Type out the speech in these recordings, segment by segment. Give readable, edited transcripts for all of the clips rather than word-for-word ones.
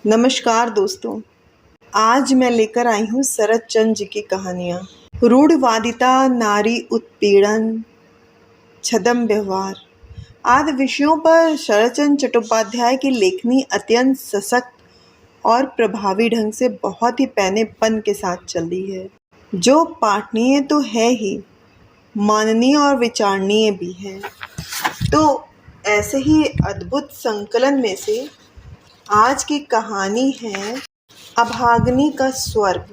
नमस्कार दोस्तों। आज मैं लेकर आई हूँ शरत चंद्र जी की कहानियाँ। रूढ़वादिता, नारी उत्पीड़न, छद्म व्यवहार आदि विषयों पर शरतचंद्र चट्टोपाध्याय की लेखनी अत्यंत सशक्त और प्रभावी ढंग से बहुत ही पैनेपन के साथ चल रही है, जो पाठनीय तो है ही, माननीय और विचारणीय भी है। तो ऐसे ही अद्भुत संकलन में से आज की कहानी है अभागिनी का स्वर्ग।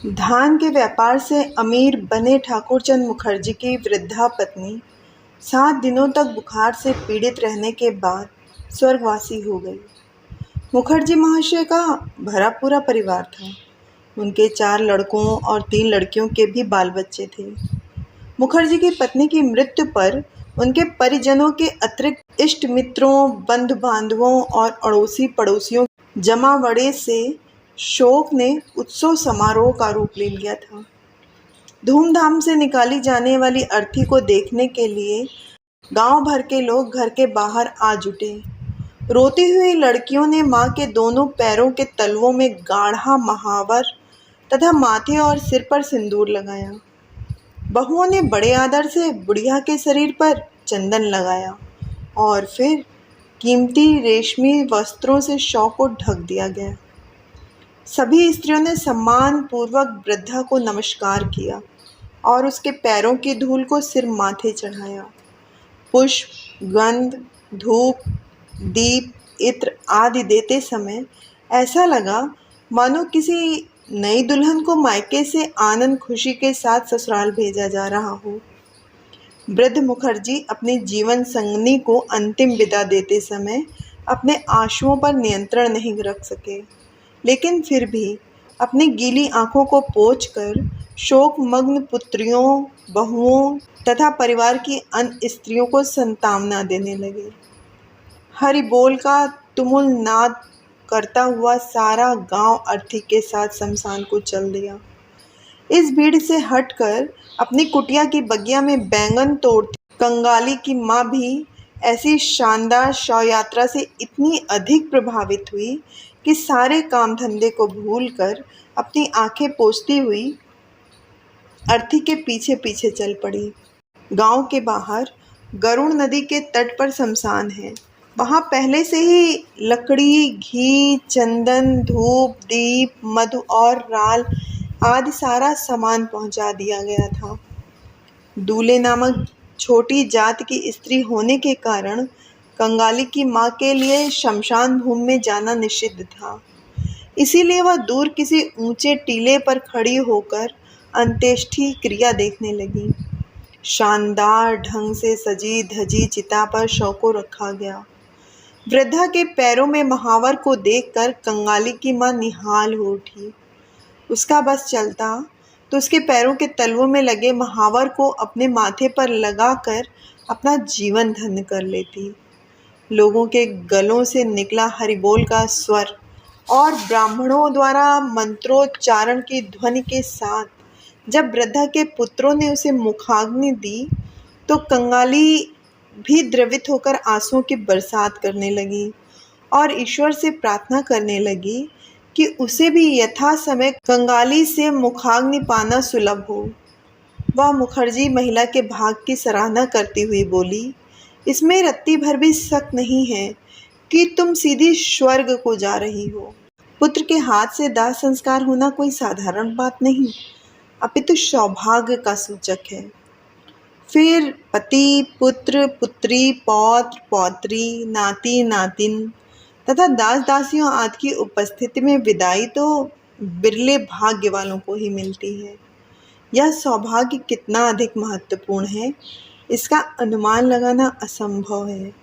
धान के व्यापार से अमीर बने ठाकुरचंद मुखर्जी की वृद्धा पत्नी 7 दिनों तक बुखार से पीड़ित रहने के बाद स्वर्गवासी हो गई। मुखर्जी महाशय का भरा पूरा परिवार था। उनके 4 लड़कों और 3 लड़कियों के भी बाल बच्चे थे। मुखर्जी की पत्नी की मृत्यु पर उनके परिजनों के अतिरिक्त इष्ट मित्रों, बंधु बांधवों और अड़ोसी पड़ोसियों जमावड़े से शोक ने उत्सव समारोह का रूप ले लिया था। धूमधाम से निकाली जाने वाली अर्थी को देखने के लिए गांव भर के लोग घर के बाहर आ जुटे। रोती हुई लड़कियों ने मां के दोनों पैरों के तलवों में गाढ़ा महावर तथा माथे और सिर पर सिंदूर लगाया। बहुओं ने बड़े आदर से बुढ़िया के शरीर पर चंदन लगाया और फिर कीमती रेशमी वस्त्रों से शव को ढक दिया गया। सभी स्त्रियों ने सम्मान पूर्वक वृद्धा को नमस्कार किया और उसके पैरों की धूल को सिर माथे चढ़ाया। पुष्प, गंध, धूप, दीप, इत्र आदि देते समय ऐसा लगा मानो किसी नई दुल्हन को मायके से आनंद खुशी के साथ ससुराल भेजा जा रहा हो। वृद्ध मुखर्जी अपनी जीवन संगनी को अंतिम विदा देते समय अपने आंसुओं पर नियंत्रण नहीं रख सके, लेकिन फिर भी अपनी गीली आंखों को पोंछकर शोकमग्न पुत्रियों, बहुओं तथा परिवार की अन्य स्त्रियों को सांत्वना देने लगे। हरि बोल का तुमुल नाद करता हुआ सारा गांव अर्थी के साथ शमशान को चल दिया। इस भीड़ से हटकर अपनी कुटिया की बगिया में बैंगन तोड़ती कंगाली की माँ भी ऐसी शानदार शव यात्रा से इतनी अधिक प्रभावित हुई कि सारे काम धंधे को भूलकर अपनी आंखें पोंछती हुई अर्थी के पीछे पीछे चल पड़ी। गांव के बाहर गरुड़ नदी के तट पर शमशान है। वहां पहले से ही लकड़ी, घी, चंदन, धूप, दीप, मधु और राल आदि सारा सामान पहुंचा दिया गया था। दूल्हे नामक छोटी जात की स्त्री होने के कारण कंगाली की माँ के लिए शमशान भूमि में जाना निषिद्ध था। इसीलिए वह दूर किसी ऊंचे टीले पर खड़ी होकर अंत्येष्टि क्रिया देखने लगी। शानदार ढंग से सजी धजी चिता पर शव को रखा गया। वृद्धा के पैरों में महावर को देखकर कंगाली की माँ निहाल हो उठी। उसका बस चलता तो उसके पैरों के तलवों में लगे महावर को अपने माथे पर लगाकर अपना जीवन धन्य कर लेती। लोगों के गलों से निकला हरिबोल का स्वर और ब्राह्मणों द्वारा मंत्रोच्चारण की ध्वनि के साथ जब वृद्धा के पुत्रों ने उसे मुखाग्नि दी तो कंगाली भी द्रवित होकर आंसुओं की बरसात करने लगी और ईश्वर से प्रार्थना करने लगी कि उसे भी यथा समय कंगाली से मुखाग्नि पाना सुलभ हो। वह मुखर्जी महिला के भाग की सराहना करती हुई बोली, इसमें रत्ती भर भी शक नहीं है कि तुम सीधी स्वर्ग को जा रही हो। पुत्र के हाथ से दाह संस्कार होना कोई साधारण बात नहीं, अपितु सौभाग्य का सूचक है। फिर पति, पुत्र, पुत्री, पौत्र, पौत्री, नाती, नातिन तथा दास दासियों आदि की उपस्थिति में विदाई तो बिरले भाग्य वालों को ही मिलती है। यह सौभाग्य कितना अधिक महत्वपूर्ण है, इसका अनुमान लगाना असंभव है।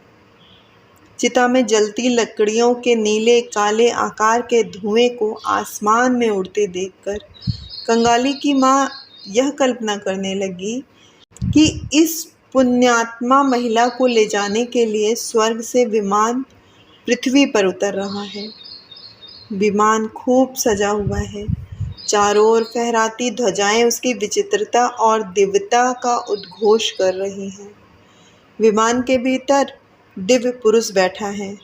चिता में जलती लकड़ियों के नीले काले आकार के धुएं को आसमान में उड़ते देखकर कंगाली की माँ यह कल्पना करने लगी कि इस पुण्यात्मा महिला को ले जाने के लिए स्वर्ग से विमान पृथ्वी पर उतर रहा है। विमान खूब सजा हुआ है। चारों ओर फहराती ध्वजाएं उसकी विचित्रता और दिव्यता का उद्घोष कर रही हैं। विमान के भीतर दिव्य पुरुष बैठा है।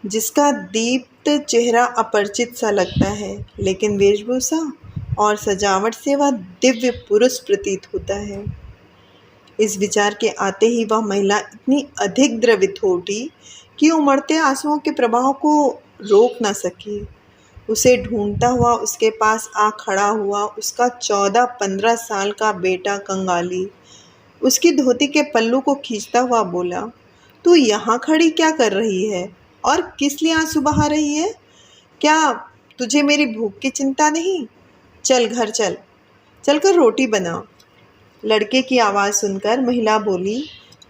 जिसका दीप्त चेहरा अपरिचित सा लगता है, लेकिन वेशभूषा और सजावट से वह दिव्य पुरुष प्रतीत होता है। इस विचार के आते ही वह महिला इतनी अधिक द्रवित हो उठी कि उमड़ते आंसुओं के प्रवाह को रोक न सकी। उसे ढूंढता हुआ उसके पास आ खड़ा हुआ उसका 14-15 साल का बेटा कंगाली उसकी धोती के पल्लू को खींचता हुआ बोला, तू यहाँ खड़ी क्या कर रही है और किस लिए आंसू बहा रही है? क्या तुझे मेरी भूख की चिंता नहीं? चल घर चल, चलकर रोटी बना। लड़के की आवाज़ सुनकर महिला बोली,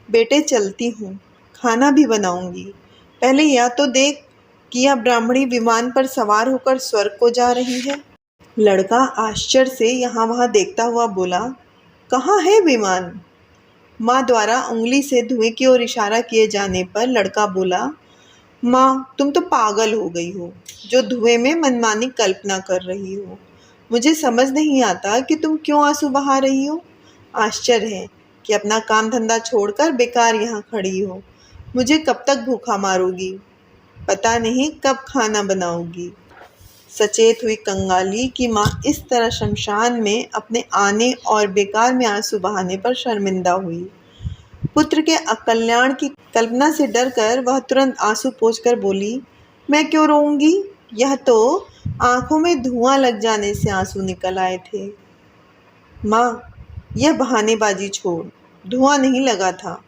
बेटे चलती हूँ, खाना भी बनाऊंगी। पहले यह तो देख कि यह ब्राह्मणी विमान पर सवार होकर स्वर्ग को जा रही है। लड़का आश्चर्य से यहाँ वहाँ देखता हुआ बोला, कहाँ है विमान? माँ द्वारा उंगली से धुएं की ओर इशारा किए जाने पर लड़का बोला, माँ तुम तो पागल हो गई हो, जो धुएं में मनमानी कल्पना कर रही हो। मुझे समझ नहीं आता कि तुम क्यों आंसू बहा रही हो। आश्चर्य है कि अपना काम धंधा छोड़कर बेकार यहाँ खड़ी हो। मुझे कब तक भूखा मारोगी? पता नहीं कब खाना बनाओगी। सचेत हुई कंगाली की माँ इस तरह शमशान में अपने आने और बेकार में आंसू बहाने पर शर्मिंदा हुई। पुत्र के अकल्याण की कल्पना से डरकर वह तुरंत आंसू पोंछकर बोली, मैं क्यों रोऊंगी? यह तो आंखों में धुआं लग जाने से आंसू निकल आए थे। माँ, यह बहानेबाजी छोड़, धुआं नहीं लगा था,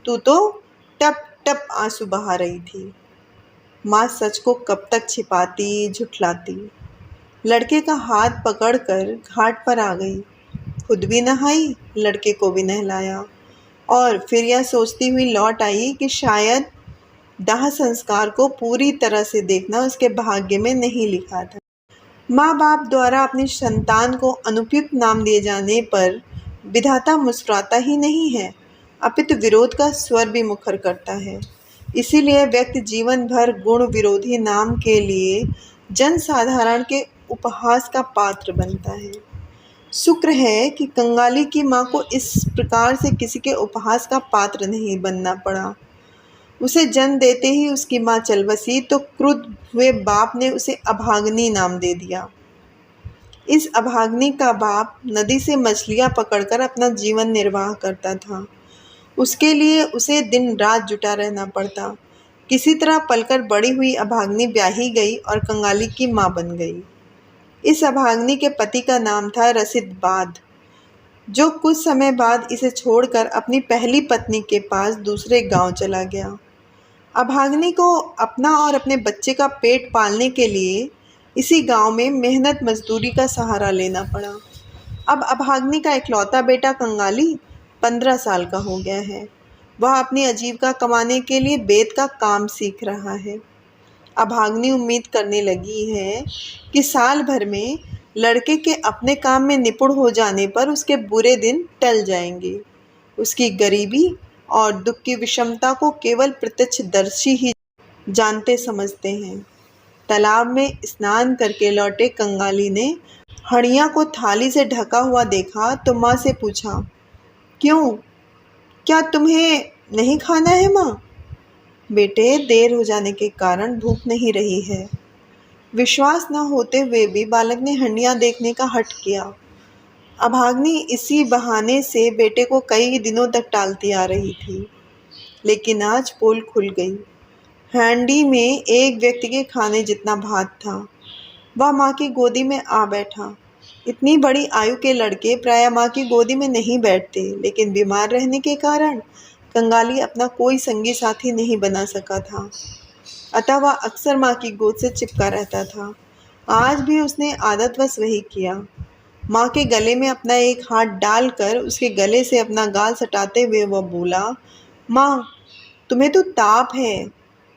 तू तो टप टप आंसू बहा रही थी। माँ सच को कब तक छिपाती झुठलाती। लड़के का हाथ पकड़कर घाट पर आ गई, खुद भी नहाई, लड़के को भी नहलाया और फिर यह सोचती हुई लौट आई कि शायद दाह संस्कार को पूरी तरह से देखना उसके भाग्य में नहीं लिखा था। माँ बाप द्वारा अपनी संतान को अनुपयुक्त नाम दिए जाने पर विधाता मुस्कुराता ही नहीं है, अपितु विरोध का स्वर भी मुखर करता है। इसीलिए व्यक्ति जीवन भर गुण विरोधी नाम के लिए जनसाधारण के उपहास का पात्र बनता है। शुक्र है कि कंगाली की माँ को इस प्रकार से किसी के उपहास का पात्र नहीं बनना पड़ा। उसे जन्म देते ही उसकी माँ चल बसी तो क्रुद्ध हुए बाप ने उसे अभागनी नाम दे दिया। इस अभागनी का बाप नदी से मछलियाँ पकड़कर अपना जीवन निर्वाह करता था। उसके लिए उसे दिन रात जुटा रहना पड़ता। किसी तरह पलकर बड़ी हुई अभागनी ब्याही गई और कंगाली की माँ बन गई। इस अभागनी के पति का नाम था रसिद बाद, जो कुछ समय बाद इसे छोड़कर अपनी पहली पत्नी के पास दूसरे गांव चला गया। अभागनी को अपना और अपने बच्चे का पेट पालने के लिए इसी गांव में मेहनत मजदूरी का सहारा लेना पड़ा। अब अभागनी का इकलौता बेटा कंगाली 15 साल का हो गया है। वह अपनी आजीविका कमाने के लिए बेत का काम सीख रहा है। अभागनी उम्मीद करने लगी है कि साल भर में लड़के के अपने काम में निपुण हो जाने पर उसके बुरे दिन टल जाएंगे। उसकी गरीबी और दुख की विषमता को केवल प्रत्यक्षदर्शी ही जानते समझते हैं। तालाब में स्नान करके लौटे कंगाली ने हड़िया को थाली से ढका हुआ देखा तो माँ से पूछा, क्यों, क्या तुम्हें नहीं खाना है माँ? बेटे, देर हो जाने के कारण भूख नहीं रही है। विश्वास न होते हुए भी बालक ने हंडिया देखने का हठ किया। अभागनी इसी बहाने से बेटे को कई दिनों तक टालती आ रही थी, लेकिन आज पोल खुल गई। हांडी में एक व्यक्ति के खाने जितना भात था। वह माँ की गोदी में आ बैठा। इतनी बड़ी आयु के लड़के प्रायः माँ की गोदी में नहीं बैठते, लेकिन बीमार रहने के कारण कंगाली अपना कोई संगी साथी नहीं बना सका था, अतः वह अक्सर माँ की गोद से चिपका रहता था। आज भी उसने आदतवश वही किया। माँ के गले में अपना एक हाथ डालकर उसके गले से अपना गाल सटाते हुए वह बोला, माँ, तुम्हें तो ताप है।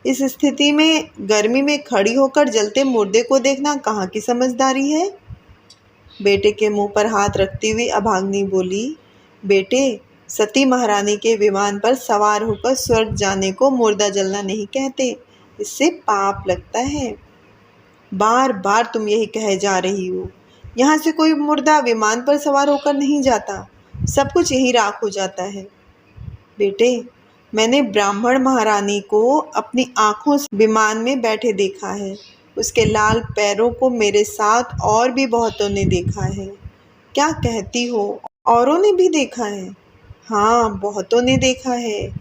इस स्थिति में गर्मी में खड़ी होकर जलते मुर्दे को देखना कहाँ की समझदारी है? बेटे के मुंह पर हाथ रखती हुई अभागनी बोली, बेटे, सती महारानी के विमान पर सवार होकर स्वर्ग जाने को मुर्दा जलना नहीं कहते, इससे पाप लगता है। बार बार तुम यही कहे जा रही हो। यहाँ से कोई मुर्दा विमान पर सवार होकर नहीं जाता, सब कुछ यही राख हो जाता है। बेटे, मैंने ब्राह्मण महारानी को अपनी आंखों से विमान में बैठे देखा है। उसके लाल पैरों को मेरे साथ और भी बहुतों ने देखा है। क्या कहती हो, औरों ने भी देखा है? हाँ, बहुतों ने देखा है।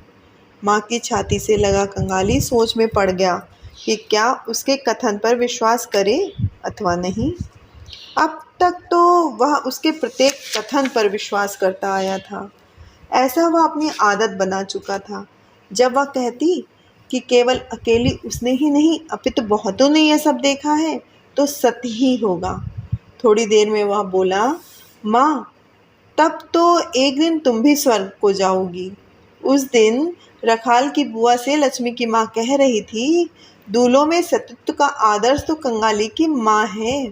माँ की छाती से लगा कंगाली सोच में पड़ गया कि क्या उसके कथन पर विश्वास करे अथवा नहीं। अब तक तो वह उसके प्रत्येक कथन पर विश्वास करता आया था। ऐसा वह अपनी आदत बना चुका था। जब वह कहती कि केवल अकेली उसने ही नहीं अपितु बहुतों ने यह सब देखा है, तो सत्य ही होगा। थोड़ी देर में वह बोला, माँ, तब तो एक दिन तुम भी स्वर्ग को जाओगी। उस दिन रखाल की बुआ से लक्ष्मी की माँ कह रही थी, दूल्हों में सतीत्व का आदर्श तो कंगाली की माँ है।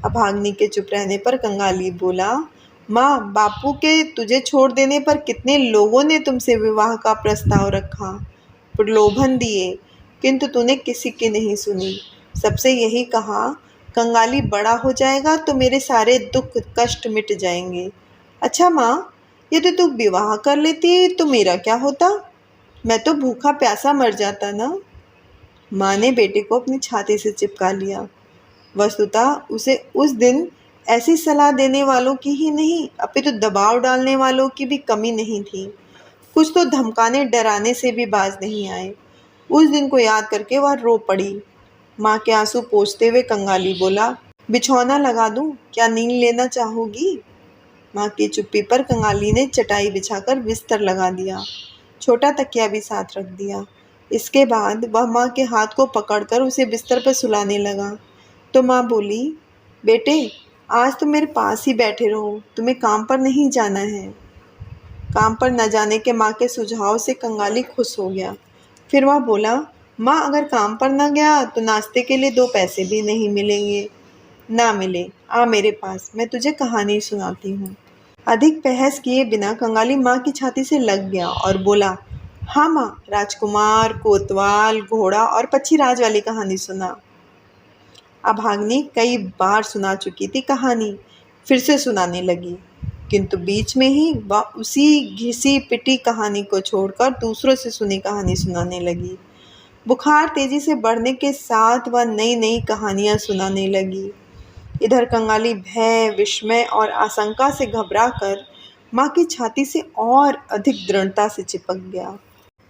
अभागिनी के चुप रहने पर कंगाली बोला, माँ, बापू के तुझे छोड़ देने पर कितने लोगों ने तुमसे विवाह का प्रस्ताव रखा, प्रलोभन दिए, किंतु तूने किसी की नहीं सुनी। सबसे यही कहा, कंगाली बड़ा हो जाएगा तो मेरे सारे दुख कष्ट मिट जाएंगे। अच्छा माँ, यदि तू विवाह कर लेती तो मेरा क्या होता? मैं तो भूखा प्यासा मर जाता ना। माँ ने बेटे को अपनी छाती से चिपका लिया। वस्तुतः उसे उस दिन ऐसी सलाह देने वालों की ही नहीं अपितु दबाव डालने वालों की भी कमी नहीं थी। कुछ तो धमकाने डराने से भी बाज नहीं आए। उस दिन को याद करके वह रो पड़ी। माँ के आंसू पोंछते हुए कंगाली बोला, बिछौना लगा दूं, क्या नींद लेना चाहोगी? माँ की चुप्पी पर कंगाली ने चटाई बिछाकर बिस्तर लगा दिया, छोटा तकिया भी साथ रख दिया। इसके बाद वह माँ के हाथ को पकड़कर उसे बिस्तर पर सुलाने लगा। तो माँ बोली, बेटे, आज तुम मेरे पास ही बैठे रहो, तुम्हें काम पर नहीं जाना है। काम पर न जाने के माँ के सुझाव से कंगाली खुश हो गया। फिर वह बोला, माँ, अगर काम पर न गया तो नाश्ते के लिए 2 पैसे भी नहीं मिलेंगे। ना मिले, आ मेरे पास, मैं तुझे कहानी सुनाती हूँ। अधिक बहस किए बिना कंगाली माँ की छाती से लग गया और बोला, हाँ माँ, राजकुमार, कोतवाल, घोड़ा और पक्षीराज वाली कहानी सुना। अभागिनी कई बार सुना चुकी थी कहानी, फिर से सुनाने लगी, किंतु बीच में ही वह उसी घिसी पिटी कहानी को छोड़कर दूसरों से सुनी कहानी सुनाने लगी। बुखार तेजी से बढ़ने के साथ वह नई नई कहानियां सुनाने लगी। इधर कंगाली भय, विस्मय और आशंका से घबराकर माँ की छाती से और अधिक दृढ़ता से चिपक गया।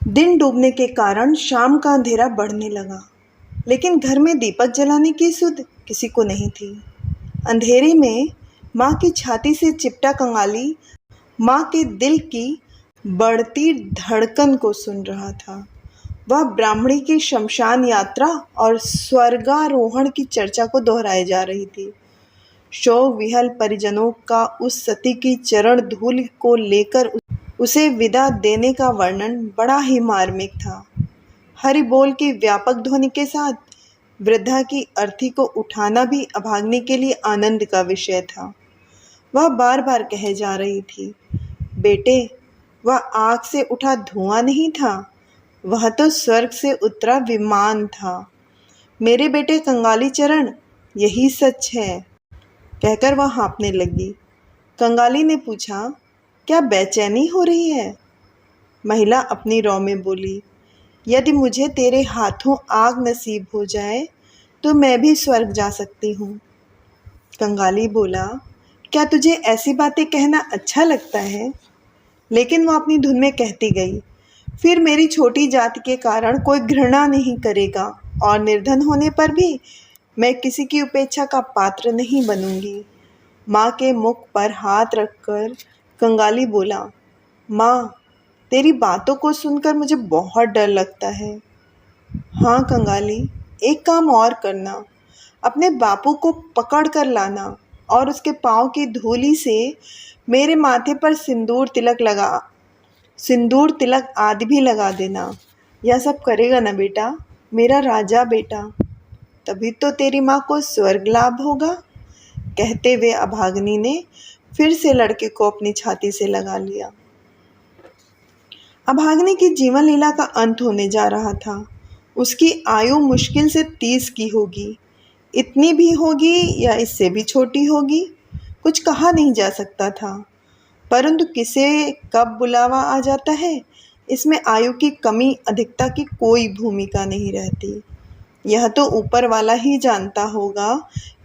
दिन डूबने के कारण शाम का अंधेरा बढ़ने लगा, लेकिन घर में दीपक जलाने की सुध किसी को नहीं थी। अंधेरे में माँ की छाती से चिपटा कंगाली माँ के दिल की बढ़ती धड़कन को सुन रहा था। वह ब्राह्मणी की शमशान यात्रा और स्वर्गारोहण की चर्चा को दोहराए जा रही थी। शोक विहल परिजनों का उस सती की चरण धूल को लेकर उसे विदा देने का वर्णन बड़ा ही मार्मिक था। हरि बोल की व्यापक ध्वनि के साथ वृद्धा की अर्थी को उठाना भी अभागिनी के लिए आनंद का विषय था। वह बार बार कहे जा रही थी, बेटे, वह आग से उठा धुआं नहीं था, वह तो स्वर्ग से उतरा विमान था। मेरे बेटे कंगाली चरण, यही सच है। कहकर वह हाँफने लगी। कंगाली ने पूछा, क्या बेचैनी हो रही है? महिला अपनी रौ में बोली, यदि मुझे तेरे हाथों आग नसीब हो जाए तो मैं भी स्वर्ग जा सकती हूँ। कंगाली बोला, क्या तुझे ऐसी बातें कहना अच्छा लगता है? लेकिन वह अपनी धुन में कहती गई, फिर मेरी छोटी जाति के कारण कोई घृणा नहीं करेगा और निर्धन होने पर भी मैं किसी की उपेक्षा का पात्र नहीं बनूंगी। माँ के मुख पर हाथ रखकर कंगाली बोला, माँ, तेरी बातों को सुनकर मुझे बहुत डर लगता है। हाँ कंगाली, एक काम और करना, अपने बापू को पकड़ कर लाना और उसके पाँव की धूली से मेरे माथे पर सिंदूर तिलक आदि भी लगा देना। यह सब करेगा ना बेटा, मेरा राजा बेटा? तभी तो तेरी माँ को स्वर्ग लाभ होगा। कहते हुए अभागिनी ने फिर से लड़के को अपनी छाती से लगा लिया। अभागिनी की जीवन लीला का अंत होने जा रहा था। उसकी आयु मुश्किल से 30 की होगी। इतनी भी होगी या इससे भी छोटी होगी, कुछ कहा नहीं जा सकता था। परंतु किसे कब बुलावा आ जाता है, इसमें आयु की कमी अधिकता की कोई भूमिका नहीं रहती। यह तो ऊपर वाला ही जानता होगा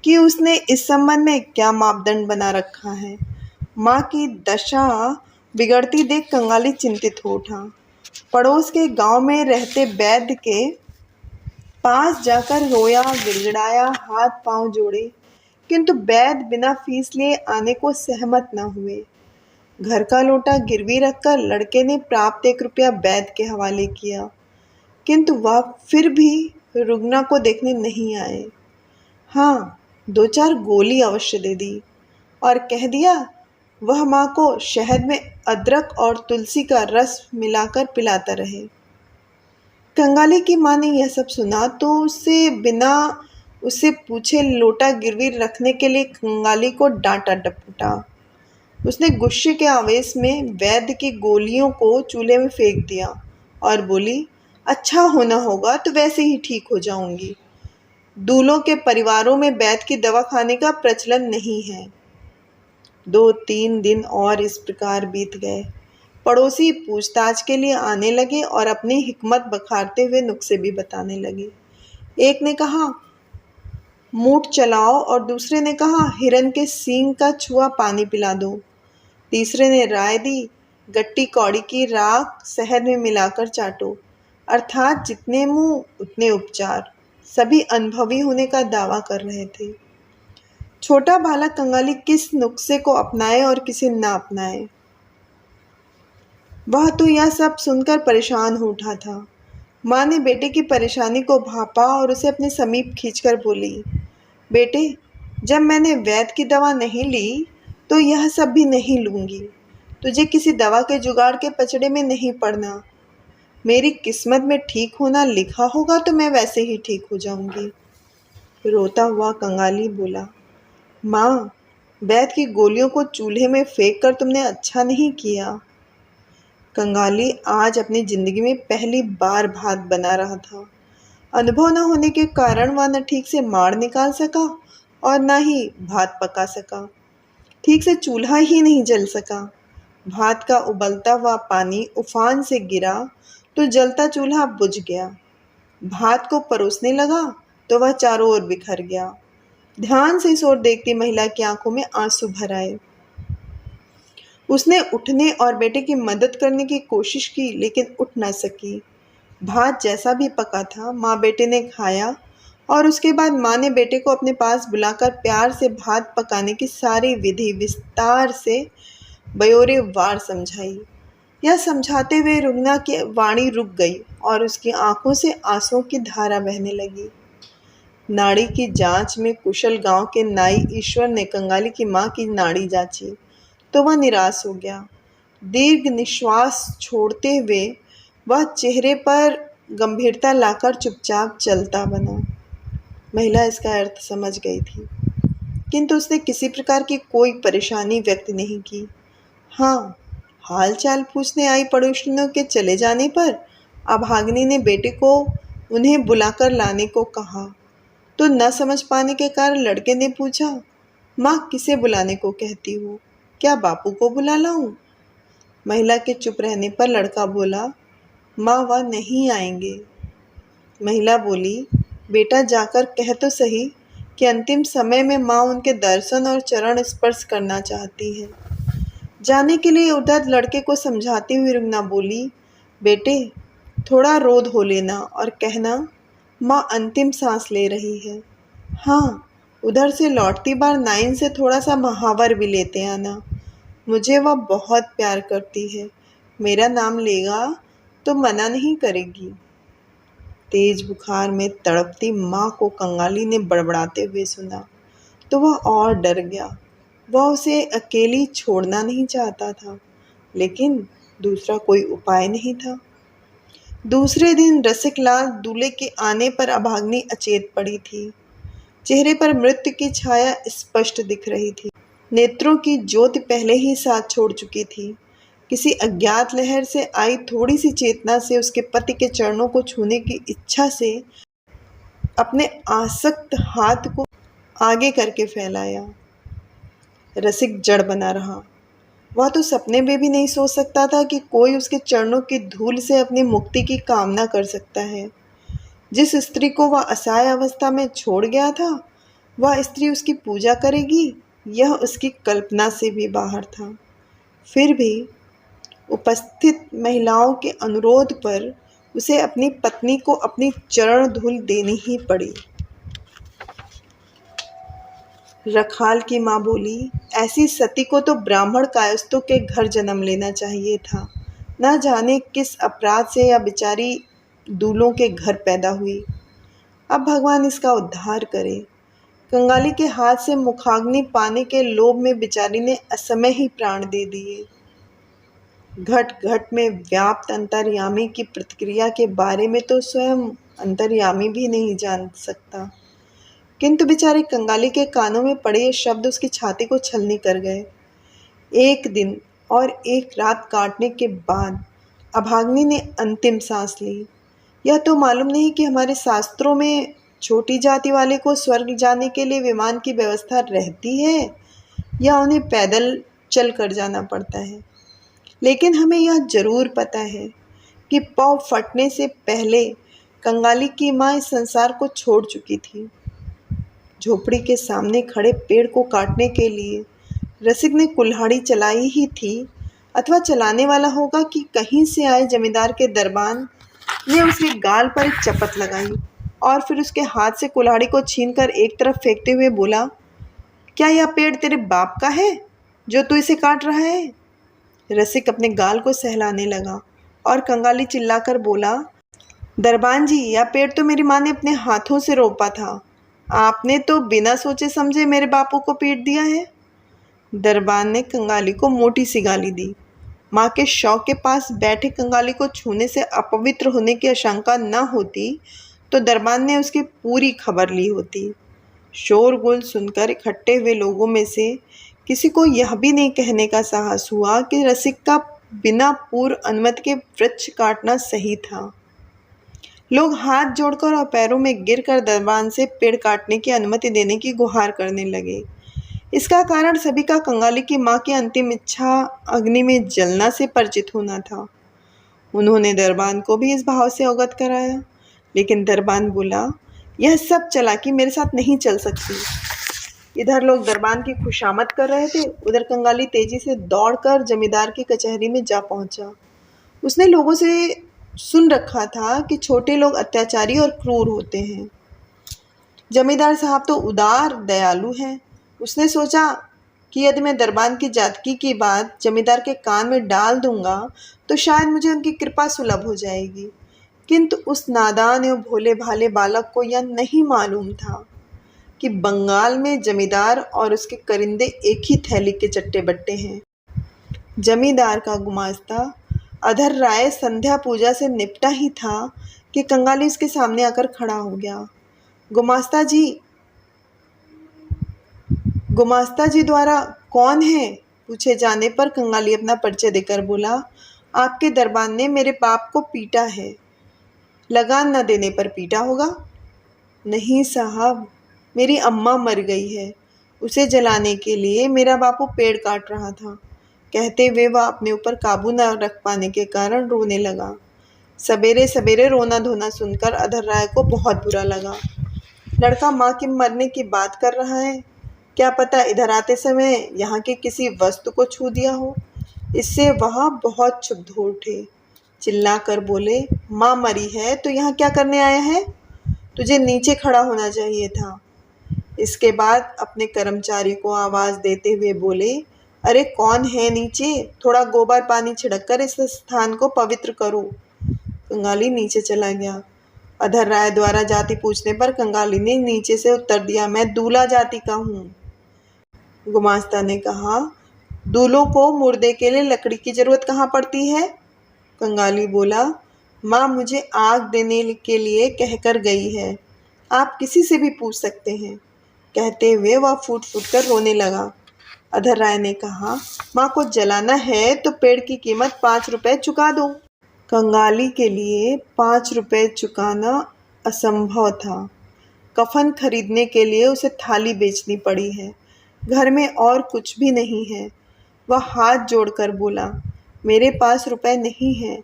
कि उसने इस संबंध में क्या मापदंड बना रखा है। माँ की दशा बिगड़ती देख कंगाली चिंतित हो उठा। पड़ोस के गांव में रहते वैद्य के पास जाकर रोया, गिड़गिड़ाया, हाथ पांव जोड़े, किंतु वैद्य बिना फीस लिए आने को सहमत न हुए। घर का लोटा गिरवी रखकर लड़के ने प्राप्त 1 रुपया वैद्य के हवाले किया, किंतु वह फिर भी रुग्णा को देखने नहीं आए। हाँ, 2-4 गोली अवश्य दे दी और कह दिया वह माँ को शहद में अदरक और तुलसी का रस मिलाकर पिलाता रहे। कंगाली की माँ ने यह सब सुना तो बिना उससे पूछे लोटा गिरवी रखने के लिए कंगाली को डांटा डपटा। उसने गुस्से के आवेश में वैद्य की गोलियों को चूल्हे में फेंक दिया और बोली, अच्छा होना होगा तो वैसे ही ठीक हो जाऊंगी। दूल्हों के परिवारों में वैद्य की दवा खाने का प्रचलन नहीं है। 2-3 दिन और इस प्रकार बीत गए। पड़ोसी पूछताछ के लिए आने लगे और अपनी हिकमत बखारते हुए नुस्खे भी बताने लगे। एक ने कहा मूठ चलाओ और दूसरे ने कहा हिरन के सींग का छुआ पानी पिला दो। तीसरे ने राय दी गट्टी कौड़ी की राख शहद में मिलाकर चाटो, अर्थात जितने मुंह उतने उपचार। सभी अनुभवी होने का दावा कर रहे थे। छोटा बालक कंगाली किस नुस्खे को अपनाए और किसे ना अपनाए, वह तो यह सब सुनकर परेशान हो उठा था। माँ ने बेटे की परेशानी को भापा और उसे अपने समीप खींचकर बोली, बेटे, जब मैंने वैद्य की दवा नहीं ली तो यह सब भी नहीं लूंगी। तुझे किसी दवा के जुगाड़ के पचड़े में नहीं पड़ना। मेरी किस्मत में ठीक होना लिखा होगा तो मैं वैसे ही ठीक हो जाऊंगी। रोता हुआ कंगाली बोला, माँ, वैद्य की गोलियों को चूल्हे में फेंक कर तुमने अच्छा नहीं किया। कंगाली आज अपनी जिंदगी में पहली बार भात बना रहा था। अनुभव न होने के कारण वह न ठीक से माड़ निकाल सका और न ही भात पका सका। ठीक से चूल्हा ही नहीं जल सका। भात का उबलता हुआ पानी उफान से गिरा तो जलता चूल्हा बुझ गया। भात को परोसने लगा तो वह चारों ओर बिखर गया। ध्यान से इस ओर देखती महिला की आंखों में आंसू भर आए। उसने उठने और बेटे की मदद करने की कोशिश की, लेकिन उठ न सकी। भात जैसा भी पका था, माँ बेटे ने खाया और उसके बाद माँ ने बेटे को अपने पास बुलाकर प्यार से भात पकाने की सारी विधि विस्तार से बयोरे वार समझाई। यह समझाते हुए रुग्णा की वाणी रुक गई और उसकी आंखों से आंसुओं की धारा बहने लगी। नाड़ी की जांच में कुशल गांव के नाई ईश्वर ने कंगाली की माँ की नाड़ी जांची तो वह निराश हो गया। दीर्घ निश्वास छोड़ते हुए वह चेहरे पर गंभीरता लाकर चुपचाप चलता बना। महिला इसका अर्थ समझ गई थी, किंतु उसने किसी प्रकार की कोई परेशानी व्यक्त नहीं की। हाँ, हाल चाल पूछने आई पड़ोसियों के चले जाने पर अभागिनी ने बेटे को उन्हें बुलाकर लाने को कहा तो न समझ पाने के कारण लड़के ने पूछा, माँ किसे बुलाने को कहती हो? क्या बापू को बुला लाऊं? महिला के चुप रहने पर लड़का बोला, माँ वह नहीं आएंगे। महिला बोली, बेटा जाकर कह तो सही कि अंतिम समय में माँ उनके दर्शन और चरण स्पर्श करना चाहती है। जाने के लिए उधर लड़के को समझाती हुई रुग्णा बोली, बेटे थोड़ा रोध हो लेना और कहना माँ अंतिम सांस ले रही है। हाँ, उधर से लौटती बार नाइन से थोड़ा सा महावर भी लेते आना। मुझे वह बहुत प्यार करती है। मेरा नाम लेगा तो मना नहीं करेगी। तेज बुखार में तड़पती माँ को कंगाली ने बड़बड़ाते हुए सुना तो वह और डर गया। वह उसे अकेली छोड़ना नहीं चाहता था, लेकिन दूसरा कोई उपाय नहीं था। दूसरे दिन रसिकलाल दूल्हे के आने पर अभागिनी अचेत पड़ी थी। चेहरे पर मृत्यु की छाया स्पष्ट दिख रही थी। नेत्रों की ज्योति पहले ही साथ छोड़ चुकी थी। किसी अज्ञात लहर से आई थोड़ी सी चेतना से उसके पति के चरणों को छूने की इच्छा से अपने आसक्त हाथ को आगे करके फैलाया। रसिक जड़ बना रहा। वह तो सपने में भी नहीं सोच सकता था कि कोई उसके चरणों की धूल से अपनी मुक्ति की कामना कर सकता है। जिस स्त्री को वह असहाय अवस्था में छोड़ गया था, वह स्त्री उसकी पूजा करेगी, यह उसकी कल्पना से भी बाहर था। फिर भी उपस्थित महिलाओं के अनुरोध पर उसे अपनी पत्नी को अपनी चरण धूल देनी ही पड़ी। रखाल की माँ बोली, ऐसी सती को तो ब्राह्मण कायस्थों के घर जन्म लेना चाहिए था। न जाने किस अपराध से यह बेचारी दूलों के घर पैदा हुई। अब भगवान इसका उद्धार करे। कंगाली के हाथ से मुखाग्नि पाने के लोभ में बेचारी ने असमय ही प्राण दे दिए। घट घट में व्याप्त अंतर्यामी की प्रतिक्रिया के बारे में तो स्वयं अंतर्यामी भी नहीं जान सकता, किंतु बेचारी कंगाली के कानों में पड़े ये शब्द उसकी छाती को छलनी कर गए। एक दिन और एक रात काटने के बाद अभाग्नि ने अंतिम सांस ली। यह तो मालूम नहीं कि हमारे शास्त्रों में छोटी जाति वाले को स्वर्ग जाने के लिए विमान की व्यवस्था रहती है या उन्हें पैदल चल कर जाना पड़ता है, लेकिन हमें यह जरूर पता है कि पौ फटने से पहले कंगाली की माँ इस संसार को छोड़ चुकी थी। झोपड़ी के सामने खड़े पेड़ को काटने के लिए रसिक ने कुल्हाड़ी चलाई ही थी, अथवा चलाने वाला होगा कि कहीं से आए जमींदार के दरबान ने उसके गाल पर एक चपत लगाई और फिर उसके हाथ से कुल्हाड़ी को छीनकर एक तरफ फेंकते हुए बोला, क्या यह पेड़ तेरे बाप का है जो तू इसे काट रहा है? रसिक अपने गाल को सहलाने लगा और कंगाली चिल्लाकर बोला, दरबान जी, यह पेड़ तो मेरी माँ ने अपने हाथों से रोपा था। आपने तो बिना सोचे समझे मेरे बापू को पीट दिया है। दरबान ने कंगाली को मोटी सी गाली दी। माँ के शव के पास बैठे कंगाली को छूने से अपवित्र होने की आशंका न होती तो दरबान ने उसकी पूरी खबर ली होती। शोरगुल सुनकर इकट्ठे हुए लोगों में से किसी को यह भी नहीं कहने का साहस हुआ कि रसिक का बिना पूर्व अनुमति के वृक्ष काटना सही था। लोग हाथ जोड़कर और पैरों में गिरकर दरबान से पेड़ काटने की अनुमति देने की गुहार करने लगे। इसका कारण सभी का कंगाली की माँ की अंतिम इच्छा अग्नि में जलना से परिचित होना था। उन्होंने दरबान को भी इस भाव से अवगत कराया, लेकिन दरबान बोला, यह सब चालाकी मेरे साथ नहीं चल सकती। इधर लोग दरबान की खुशामद कर रहे थे, उधर कंगाली तेजी से दौड़कर जमींदार की कचहरी में जा पहुंचा। उसने लोगों से सुन रखा था कि छोटे लोग अत्याचारी और क्रूर होते हैं। जमींदार साहब तो उदार दयालु हैं। उसने सोचा कि यदि मैं दरबान की जातकी की बात जमींदार के कान में डाल दूंगा तो शायद मुझे उनकी कृपा सुलभ हो जाएगी, किंतु उस नादान एवं भोले भाले बालक को यह नहीं मालूम था कि बंगाल में जमींदार और उसके करिंदे एक ही थैली के चट्टे बट्टे हैं। जमींदार का गुमास्ता अधर राय संध्या पूजा से निपटा ही था कि कंगाली उसके सामने आकर खड़ा हो गया। गुमास्ता जी द्वारा कौन है? पूछे जाने पर कंगाली अपना परिचय देकर बोला, आपके दरबान ने मेरे बाप को पीटा है। लगान न देने पर पीटा होगा? नहीं साहब, मेरी अम्मा मर गई है, उसे जलाने के लिए मेरा बापू पेड़ काट रहा था। कहते हुए वह अपने ऊपर काबू न रख पाने के कारण रोने लगा। सवेरे सवेरे रोना धोना सुनकर अधर राय को बहुत बुरा लगा। लड़का माँ के मरने की बात कर रहा है, क्या पता इधर आते समय यहाँ की किसी वस्तु को छू दिया हो। इससे वह बहुत क्षुब्ध हो उठे। चिल्ला कर बोले, माँ मरी है तो यहाँ क्या करने आया है? तुझे नीचे खड़ा होना चाहिए था। इसके बाद अपने कर्मचारी को आवाज़ देते हुए बोले, अरे कौन है नीचे? थोड़ा गोबर पानी छिड़क कर इस स्थान को पवित्र करो। कंगाली नीचे चला गया। अधर राय द्वारा जाति पूछने पर कंगाली ने नीचे से उत्तर दिया, मैं दूल्हा जाति का हूँ। गुमास्ता ने कहा, दूल्हों को मुर्दे के लिए लकड़ी की जरूरत कहाँ पड़ती है? कंगाली बोला, माँ मुझे आग देने के लिए कहकर गई है, आप किसी से भी पूछ सकते हैं। कहते हुए वह फूट फूट कर रोने लगा। अधर राय ने कहा, माँ को जलाना है तो पेड़ की कीमत 5 रुपए चुका दो। कंगाली के लिए 5 रुपए चुकाना असंभव था। कफन खरीदने के लिए उसे थाली बेचनी पड़ी है। घर में और कुछ भी नहीं है। वह हाथ जोड़कर बोला, मेरे पास रुपए नहीं हैं।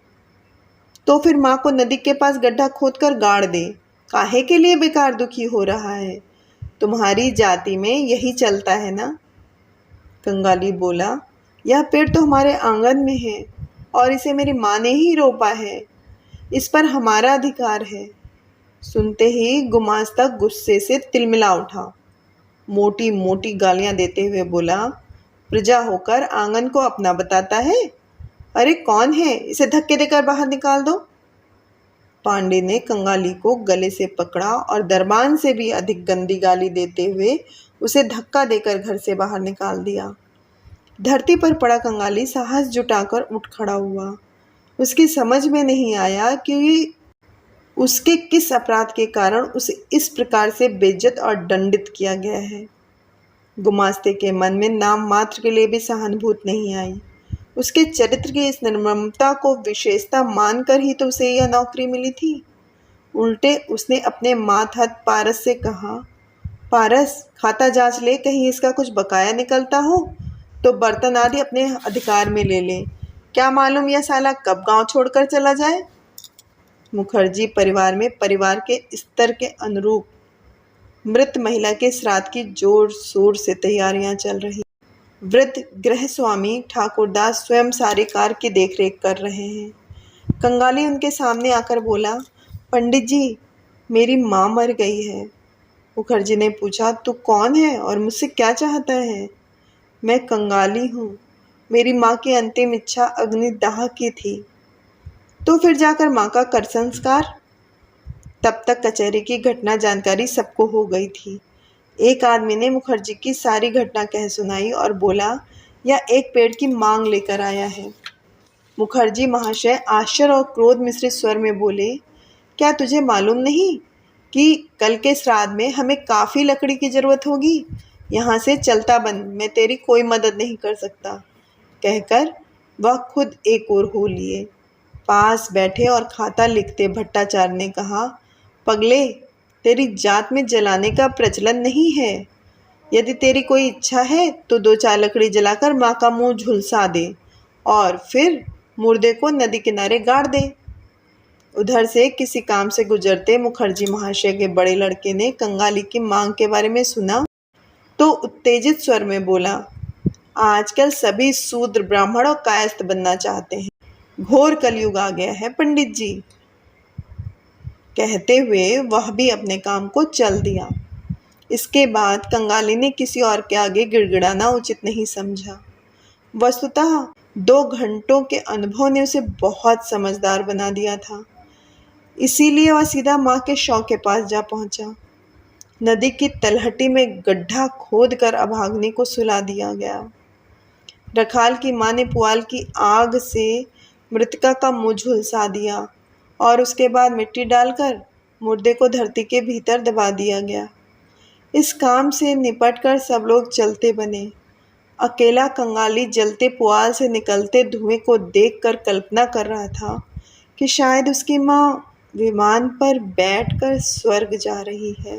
तो फिर माँ को नदी के पास गड्ढा खोदकर गाड़ दे। काहे के लिए बेकार दुखी हो रहा है? तुम्हारी जाति में यही चलता है ना? कंगाली बोला, यह पेड़ तो हमारे आंगन में है और इसे मेरी माँ ने ही रोपा है। इस पर हमारा अधिकार है। सुनते ही गुमास्ता गुस्से से तिलमिला उठा। मोटी मोटी गालियां देते हुए बोला, प्रजा होकर आंगन को अपना बताता है? अरे कौन है? इसे धक्के देकर बाहर निकाल दो। पांडे ने कंगाली को गले से पकड़ा और दरबान से भी अधिक गंदी गाली देते हुए उसे धक्का देकर घर से बाहर निकाल दिया। धरती पर पड़ा कंगाली साहस जुटाकर उठ खड़ा हुआ। उसकी समझ में नहीं आया कि उसके किस अपराध के कारण उसे इस प्रकार से बेइज्जत और दंडित किया गया है। गुमास्ते के मन में नाम मात्र के लिए भी सहानुभूति नहीं आई। उसके चरित्र की इस निर्ममता को विशेषता मानकर ही तो उसे यह नौकरी मिली थी। उल्टे उसने अपने मातहत पारस से कहा, पारस, खाता जांच ले, कहीं इसका कुछ बकाया निकलता हो तो बर्तन आदि अपने अधिकार में ले ले। क्या मालूम यह साला कब गांव छोड़कर चला जाए। मुखर्जी परिवार में परिवार के स्तर के अनुरूप मृत महिला के श्राद्ध की जोर शोर से तैयारियां चल रही। वृद्ध गृह स्वामी ठाकुरदास स्वयं सारे कार्य की देखरेख कर रहे हैं। कंगाली उनके सामने आकर बोला, पंडित जी, मेरी माँ मर गई है। मुखर्जी ने पूछा, तू कौन है और मुझसे क्या चाहता है? मैं कंगाली हूँ। मेरी माँ की अंतिम इच्छा अग्निदाह की थी। तो फिर जाकर माँ का कर संस्कार। तब तक कचहरी की घटना जानकारी सबको हो गई थी। एक आदमी ने मुखर्जी की सारी घटना कह सुनाई और बोला, यह एक पेड़ की मांग लेकर आया है। मुखर्जी महाशय आश्चर्य और क्रोध मिश्रित स्वर में बोले, क्या तुझे मालूम नहीं कि कल के श्राद्ध में हमें काफ़ी लकड़ी की ज़रूरत होगी? यहाँ से चलता बन, मैं तेरी कोई मदद नहीं कर सकता। कहकर वह खुद एक ओर हो लिए। पास बैठे और खाता लिखते भट्टाचार्य ने कहा, पगले, तेरी जात में जलाने का प्रचलन नहीं है। यदि तेरी कोई इच्छा है तो 2-4 लकड़ी जलाकर माँ का मुंह झुलसा दे और फिर मुर्दे को नदी किनारे गाड़ दे। उधर से किसी काम से गुजरते मुखर्जी महाशय के बड़े लड़के ने कंगाली की मांग के बारे में सुना तो उत्तेजित स्वर में बोला, आजकल सभी शूद्र ब्राह्मण और कायस्थ बनना चाहते हैं। घोर कलयुग आ गया है पंडित जी। कहते हुए वह भी अपने काम को चल दिया। इसके बाद कंगाली ने किसी और के आगे गिड़गिड़ाना उचित नहीं समझा। वस्तुतः 2 घंटों के अनुभव ने उसे बहुत समझदार बना दिया था। इसीलिए वह सीधा माँ के शव के पास जा पहुंचा। नदी की तलहटी में गड्ढा खोदकर अभागिनी को सुला दिया गया। रखाल की माँ ने पुआल की आग से मृतका का मुंह झुलसा दिया और उसके बाद मिट्टी डालकर मुर्दे को धरती के भीतर दबा दिया गया। इस काम से निपटकर सब लोग चलते बने। अकेला कंगाली जलते पुआल से निकलते धुएं को देखकर कल्पना कर रहा था कि शायद उसकी माँ विमान पर बैठकर स्वर्ग जा रही है।